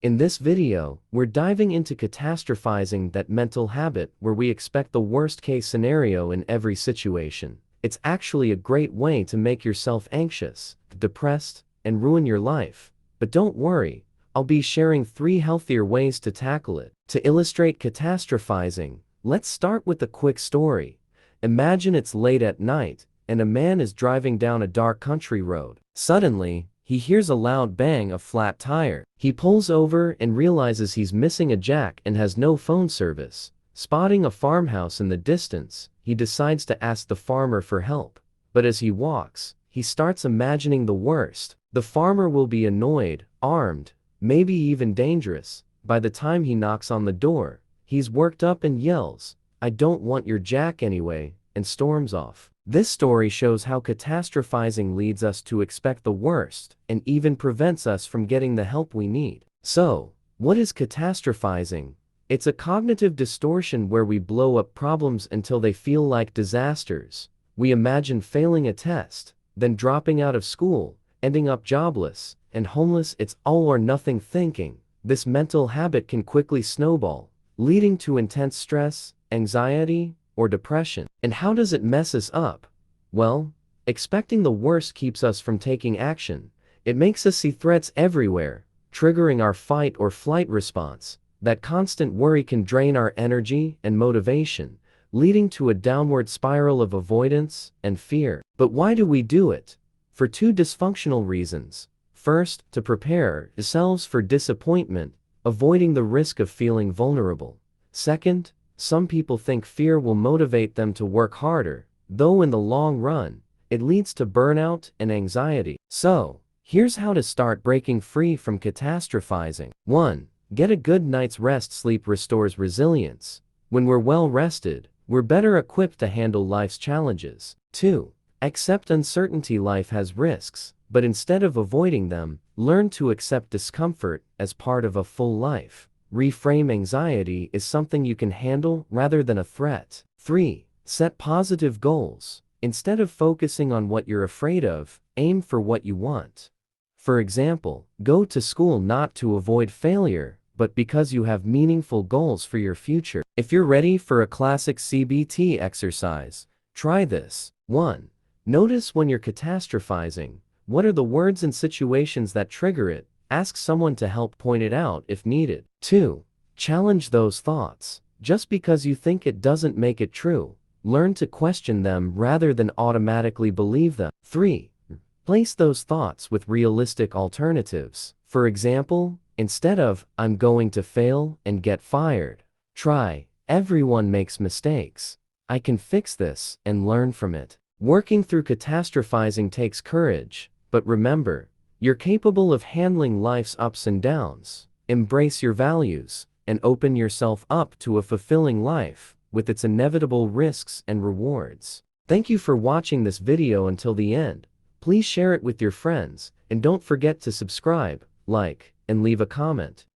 In this video, we're diving into catastrophizing, that mental habit where we expect the worst-case scenario in every situation. It's actually a great way to make yourself anxious, depressed, and ruin your life. But don't worry, I'll be sharing 3 healthier ways to tackle it. To illustrate catastrophizing, let's start with a quick story. Imagine it's late at night, and a man is driving down a dark country road. Suddenly, he hears a loud bang of flat tire. He pulls over and realizes he's missing a jack and has no phone service. Spotting a farmhouse in the distance, he decides to ask the farmer for help. But as he walks, he starts imagining the worst. The farmer will be annoyed, armed, maybe even dangerous. By the time he knocks on the door, he's worked up and yells, "I don't want your jack anyway," and storms off. This story shows how catastrophizing leads us to expect the worst and even prevents us from getting the help we need. So, what is catastrophizing? It's a cognitive distortion where we blow up problems until they feel like disasters. We imagine failing a test, then dropping out of school, ending up jobless, and homeless. It's all or nothing thinking. This mental habit can quickly snowball, leading to intense stress, anxiety, or depression. And how does it mess us up? Well, expecting the worst keeps us from taking action. It makes us see threats everywhere, triggering our fight or flight response. That constant worry can drain our energy and motivation, leading to a downward spiral of avoidance and fear. But why do we do it? For 2 dysfunctional reasons. First, to prepare ourselves for disappointment, avoiding the risk of feeling vulnerable. Second, some people think fear will motivate them to work harder, though in the long run, it leads to burnout and anxiety. So, here's how to start breaking free from catastrophizing. 1. Get a good night's rest. Sleep restores resilience. When we're well rested, we're better equipped to handle life's challenges. 2. Accept uncertainty. Life has risks, but instead of avoiding them, learn to accept discomfort as part of a full life. Reframe anxiety as something you can handle rather than a threat. 3. Set positive goals. Instead of focusing on what you're afraid of, aim for what you want. For example, go to school not to avoid failure, but because you have meaningful goals for your future. If you're ready for a classic CBT exercise, try this. 1. Notice when you're catastrophizing. What are the words and situations that trigger it? Ask someone to help point it out if needed. 2. Challenge those thoughts. Just because you think it doesn't make it true, learn to question them rather than automatically believe them. 3. Place those thoughts with realistic alternatives. For example, instead of, "I'm going to fail and get fired," try, "Everyone makes mistakes. I can fix this and learn from it." Working through catastrophizing takes courage, but remember, you're capable of handling life's ups and downs. Embrace your values and open yourself up to a fulfilling life with its inevitable risks and rewards. Thank you for watching this video until the end. Please share it with your friends, and don't forget to subscribe, like, and leave a comment.